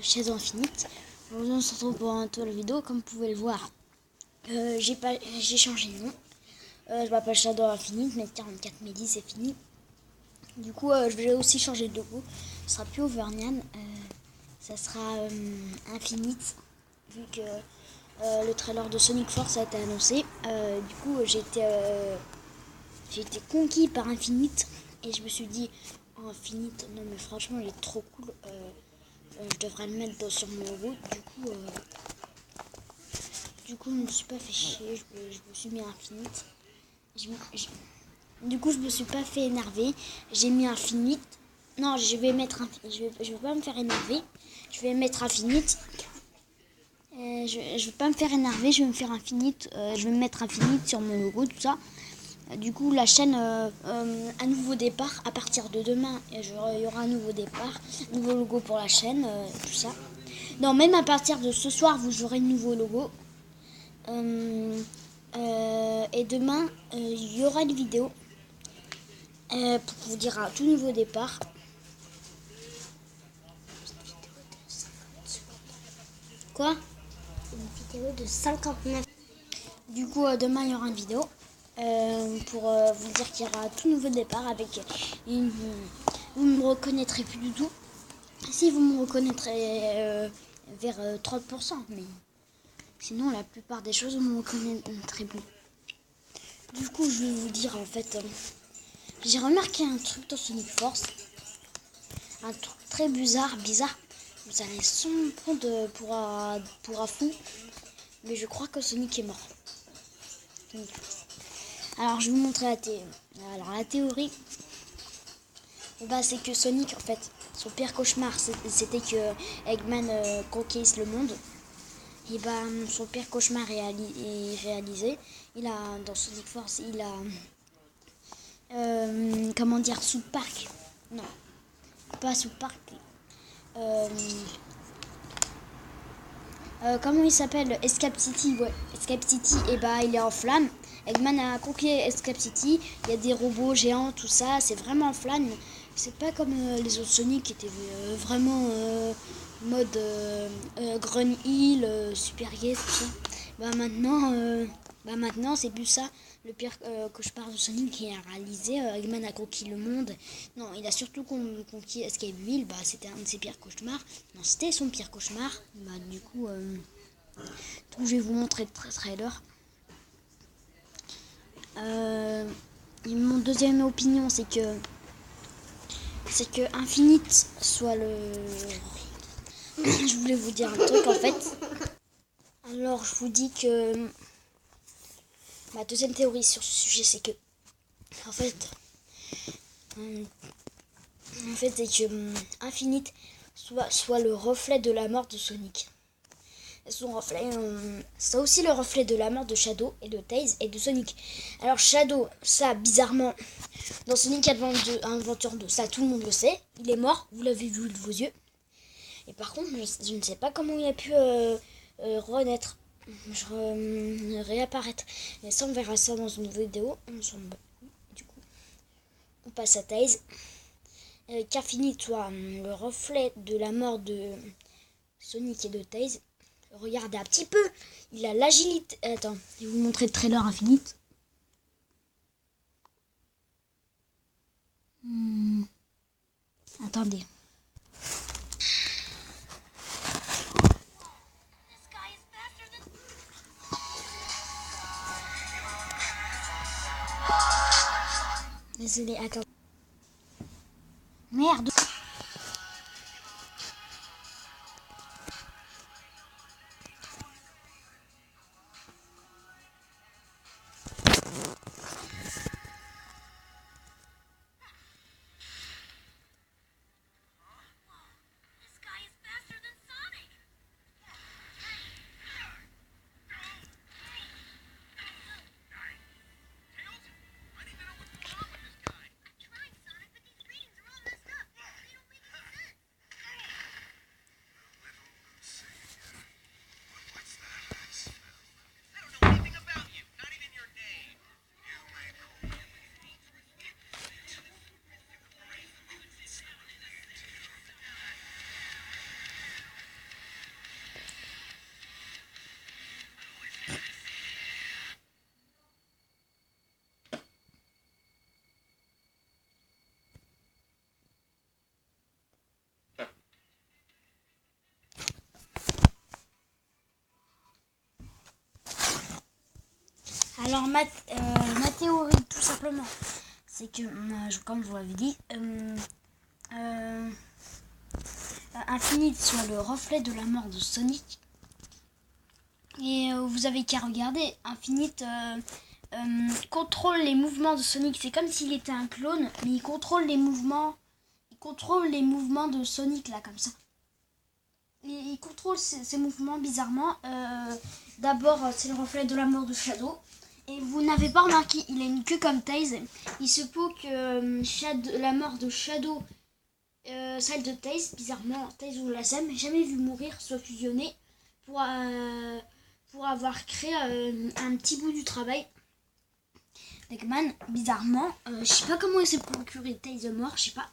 chaise infinite. Aujourd'hui on se retrouve pour une nouvelle vidéo. Comme vous pouvez le voir, j'ai changé de nom. Je m'appelle Shadow Infinite, mais 44 Mehdi c'est fini. Du coup je vais aussi changer de logo. Ce sera plus Overnian, ça sera Infinite, vu que le trailer de Sonic Force a été annoncé. Du coup j'ai été conquis par Infinite et je me suis dit Infinite, non mais franchement il est trop cool. Je devrais le mettre sur mon logo. Du coup, je me suis pas fait chier. Je me suis mis Infinite. Du coup, je me suis pas fait énerver. J'ai mis Infinite. Non, je vais mettre je vais pas me faire énerver. Je vais mettre Infinite. Je vais pas me faire énerver. Je vais me faire Infinite. Je vais me mettre Infinite sur mon logo, tout ça. Du coup, la chaîne, un nouveau départ. À partir de demain, il y aura un nouveau départ, un nouveau logo pour la chaîne, tout ça. Non, même à partir de ce soir, vous aurez un nouveau logo. Et demain, il y aura une vidéo pour vous dire un tout nouveau départ. Quoi? Une vidéo de 59. Du coup, demain, il y aura une vidéo pour vous dire qu'il y aura un tout nouveau départ avec vous ne me reconnaîtrez plus du tout. Si, vous me reconnaîtrez vers 30%, mais sinon, la plupart des choses, vous me reconnaîtrez plus. Du coup, je vais vous dire, en fait, j'ai remarqué un truc dans Sonic Force. Un truc très bizarre. Vous allez sans prendre pour un fou. Mais je crois que Sonic est mort. Alors, je vais vous montrer la théorie. Alors, la théorie, c'est que Sonic, en fait, son pire cauchemar, c'était que Eggman conquisse le monde. Et son pire cauchemar est réalisé. Dans Sonic Force, il a... comment dire, South Park. Non, pas South Park. Comment il s'appelle? Escape City, ouais. Escape City, et il est en flamme. Eggman a conquis Escape City. Il y a des robots géants, tout ça. C'est vraiment en flamme. C'est pas comme les autres Sonic qui étaient vraiment mode Grun Hill, Super Gay, tout ça. Maintenant, c'est plus ça. Le pire cauchemar de Sonic qui a réalisé. Eggman a conquis le monde. Non, il a surtout conquis Escapeville. C'était un de ses pires cauchemars. Non, c'était son pire cauchemar. Du coup, je vais vous montrer le trailer. Mon deuxième opinion, c'est que Infinite soit le... Je voulais vous dire un truc en fait. Alors, je vous dis que ma deuxième théorie sur ce sujet, c'est que c'est que Infinite soit le reflet de la mort de Sonic. Son reflet, c'est aussi le reflet de la mort de Shadow et de Tails et de Sonic. Alors Shadow, ça bizarrement, dans Sonic Adventure 2, ça tout le monde le sait, il est mort, vous l'avez vu de vos yeux. Et par contre, je ne sais pas comment il a pu renaître, réapparaître. Mais ça, on verra ça dans une vidéo. Du coup, on passe à Tails. Qu'Infinite soit le reflet de la mort de Sonic et de Tails. Regardez un petit peu, il a l'agilité. Attends, je vais vous montrer le trailer Infinite. Attendez. Désolé, attends. Merde. alors ma théorie tout simplement, c'est que comme je vous l'avais dit, Infinite soit le reflet de la mort de Sonic. Et vous avez qu'à regarder, Infinite contrôle les mouvements de Sonic. C'est comme s'il était un clone, mais il contrôle les mouvements. Il contrôle les mouvements de Sonic là, comme ça. Et il contrôle ses mouvements bizarrement. D'abord, c'est le reflet de la mort de Shadow. Et vous n'avez pas remarqué, il a une queue comme Tails. Il se peut que la mort de Shadow, celle de Tails, bizarrement, Tails ou la Sam, jamais vu mourir, soit fusionné pour avoir créé un petit bout du travail. Eggman, bizarrement, je sais pas comment il s'est procuré Tails mort, je sais pas.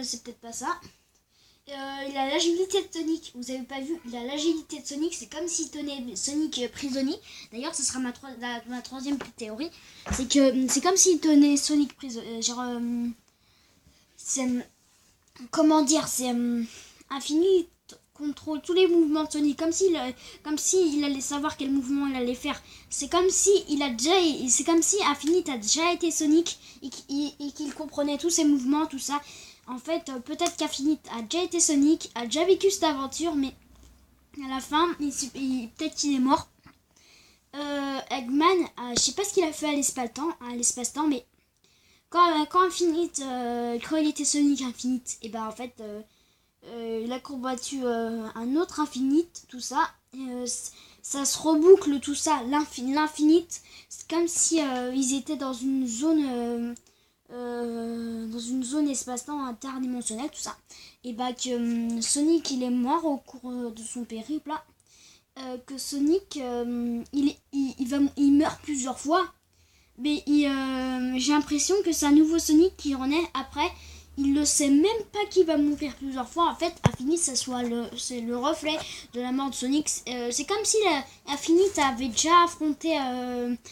C'est peut-être pas ça. Il a l'agilité de Sonic. Vous avez pas vu, il a l'agilité de Sonic. C'est comme s'il tenait Sonic prisonnier. D'ailleurs, ce sera ma troisième théorie. C'est que c'est comme s'il tenait Sonic prisonnier. Comment dire, c'est Infinite contrôle tous les mouvements de Sonic, comme s'il allait savoir quel mouvement il allait faire. C'est comme si Infinite a déjà été Sonic et qu'il comprenait tous ses mouvements, tout ça. En fait, peut-être qu'Infinite a déjà été Sonic, a déjà vécu cette aventure, mais à la fin, peut-être qu'il est mort. Eggman, je sais pas ce qu'il a fait à l'espace-temps, mais quand Infinite, quand il était Sonic Infinite, et ben en fait, il a combattu un autre Infinite, tout ça. Ça se reboucle tout ça, l'Infinite. C'est comme si ils étaient dans une zone espace-temps interdimensionnelle, tout ça. Et bah que Sonic il est mort au cours de son périple là. Que Sonic il meurt plusieurs fois. Mais j'ai l'impression que c'est un nouveau Sonic qui renaît après. Il ne sait même pas qu'il va mourir plusieurs fois. En fait, Infinite, c'est le reflet de la mort de Sonic. C'est comme si Infinite avait déjà affronté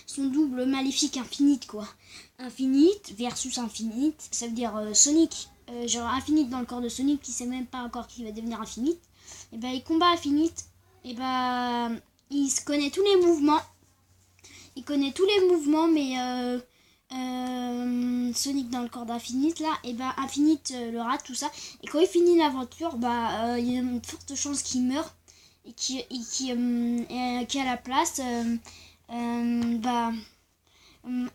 son double maléfique Infinite, quoi. Infinite versus Infinite, ça veut dire Sonic. Genre Infinite dans le corps de Sonic qui sait même pas encore qu'il va devenir Infinite. Et ben il combat Infinite. Et ben il se connaît tous les mouvements. Mais Sonic dans le corps d'Infinite là, et bah Infinite le rate tout ça. Et quand il finit l'aventure, il y a une forte chance qu'il meure et qui à la place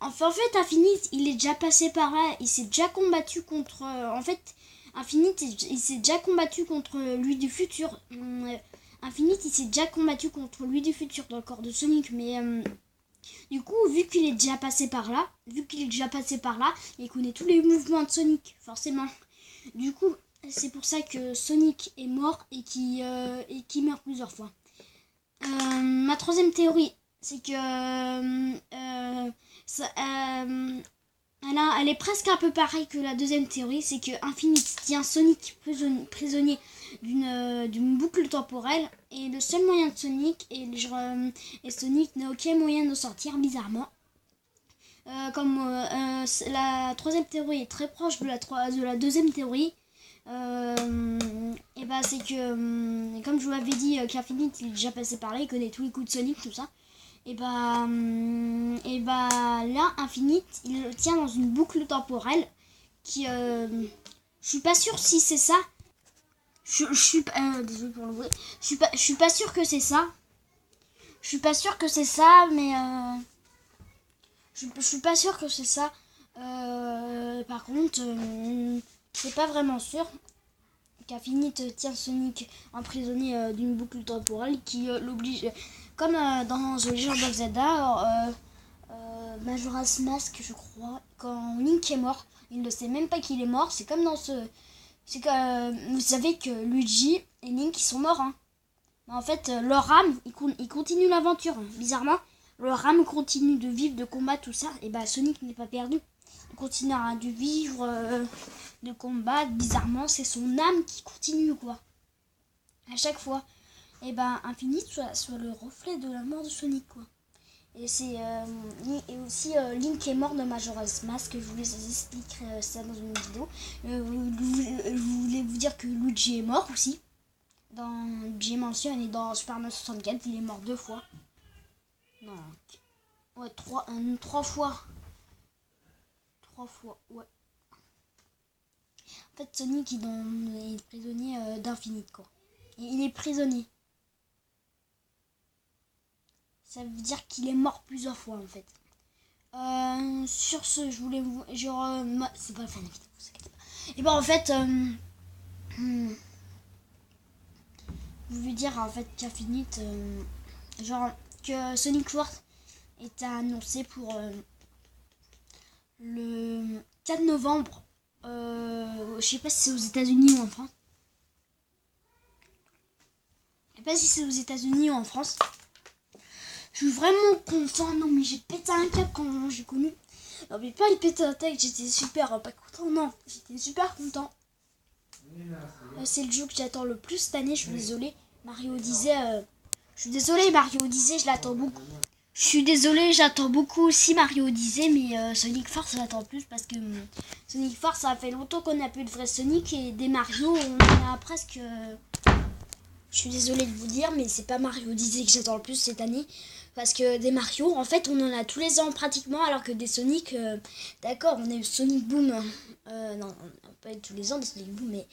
en fait Infinite il est déjà passé par là, il s'est déjà combattu contre en fait Infinite il s'est déjà combattu contre lui du futur. Infinite il s'est déjà combattu contre lui du futur dans le corps de Sonic, mais du coup, vu qu'il est déjà passé par là, il connaît tous les mouvements de Sonic, forcément. Du coup, c'est pour ça que Sonic est mort et qui meurt plusieurs fois. Ma troisième théorie, c'est que elle est presque un peu pareille que la deuxième théorie, c'est que Infinite tient Sonic prisonnier d'une boucle temporelle, et le seul moyen de Sonic et Sonic n'a aucun moyen de sortir, bizarrement. La troisième théorie est très proche de la deuxième théorie, c'est que comme je vous l'avais dit, qu'Infinite il est déjà passé par là, il connaît tous les coups de Sonic, tout ça. Là Infinite il le tient dans une boucle temporelle qui je suis pas sûre si c'est ça. Désolé pour le bruit. Je suis pas sûre que c'est ça. Mais je suis pas sûre que c'est ça. Par contre, c'est pas vraiment sûr qu'Infinite tient Sonic emprisonné d'une boucle temporelle qui l'oblige, comme dans The Legend of Zelda, Majora's Mask, je crois, quand Link est mort, il ne sait même pas qu'il est mort. C'est comme dans c'est que vous savez que Luigi et Link ils sont morts, hein. Mais en fait, leur âme, ils continuent l'aventure. Bizarrement, leur âme continue de vivre, de combattre, tout ça. Et Sonic n'est pas perdu. Il continuera de vivre, de combattre. Bizarrement, c'est son âme qui continue, quoi. À chaque fois. Et Infinite soit le reflet de la mort de Sonic, quoi. Et aussi Link est mort de Majora's Mask. Je vous expliquerai ça dans une vidéo. Je voulais vous dire que Luigi est mort aussi. Dans Luigi Mansion et dans Super Mario 64, il est mort 2 fois. Donc Ouais, trois fois. 3 fois, ouais. En fait, Sonic, il est prisonnier d'Infinite, quoi. Il est prisonnier. Ça veut dire qu'il est mort plusieurs fois, en fait. Sur ce, je voulais vous... Genre, c'est pas la fin de la vidéo, vous inquiétez pas. Et ben, en fait... je voulais dire, en fait, qu'Infinite... genre, que Sonic Force est annoncé pour le 4 novembre. Je sais pas si c'est aux États-Unis ou en France. Je sais pas si c'est aux États-Unis ou en France. Je suis vraiment content. Non, mais j'ai pété un câble quand j'ai connu. Non, mais pas il pète un tête, j'étais super pas content. Non, j'étais super content. C'est le jeu que j'attends le plus cette année. Je suis désolée. Mario Odyssey. Je suis désolée, Mario Odyssey, je l'attends beaucoup. Je suis désolée, j'attends beaucoup aussi Mario Odyssey, mais Sonic Force, j'attends plus parce que Sonic Force, ça fait longtemps qu'on n'a plus de vrai Sonic et des Mario, on en a presque. Je suis désolée de vous dire, mais c'est pas Mario Odyssey que j'attends le plus cette année. Parce que des Mario, en fait, on en a tous les ans pratiquement, alors que des Sonic, d'accord, on a eu Sonic Boom. Non, pas tous les ans des Sonic Boom, mais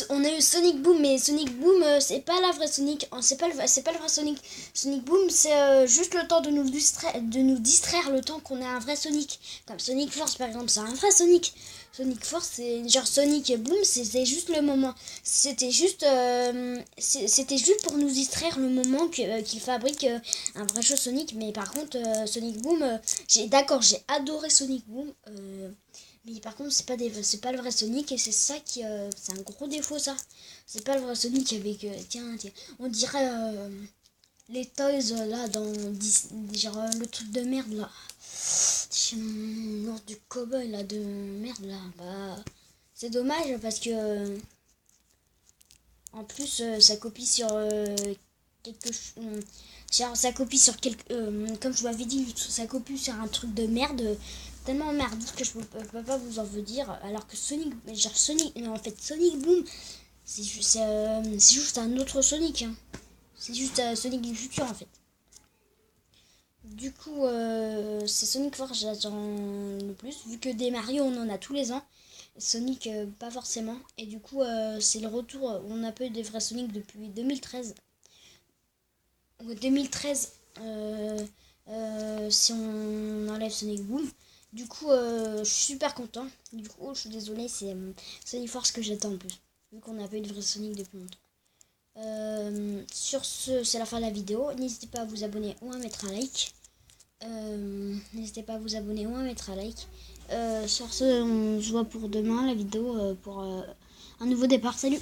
on a eu Sonic Boom, mais Sonic Boom, c'est pas la vraie Sonic. C'est pas le vrai Sonic. Sonic Boom, c'est juste le temps de nous distraire le temps qu'on a un vrai Sonic. Comme Sonic Force, par exemple, c'est un vrai Sonic. Sonic Force, c'est genre Sonic Boom, c'était juste le moment. C'était juste pour nous distraire le moment qu'il fabrique un vrai jeu Sonic. Mais par contre, Sonic Boom, j'ai adoré Sonic Boom. Mais par contre, c'est pas le vrai Sonic et c'est ça qui c'est un gros défaut ça. C'est pas le vrai Sonic avec tiens, on dirait les toys là dans genre le truc de merde là. Du cowboy là de merde là. Bah c'est dommage parce que en plus ça copie sur quelque chose. Ça copie sur comme je vous l'avais dit, ça copie sur un truc de merde tellement merdique que je peux pas vous en dire. Alors que Sonic, non, en fait Sonic Boom, c'est juste un autre Sonic. Hein. C'est juste Sonic du futur en fait. Du coup, c'est Sonic Force j'attends le plus, vu que des Mario on en a tous les ans. Sonic pas forcément. Et du coup, c'est le retour. On a pas eu des vrais Sonic depuis 2013. 2013 si on enlève Sonic Boom. Du coup, je suis super content. Du coup, je suis désolée, c'est Sonic Force que j'attends en plus. Vu qu'on n'a pas eu de vrai Sonic depuis longtemps. Sur ce, c'est la fin de la vidéo. N'hésitez pas à vous abonner ou à mettre un like. N'hésitez pas à vous abonner ou à mettre un like. Sur ce, on se voit pour demain, la vidéo pour un nouveau départ. Salut!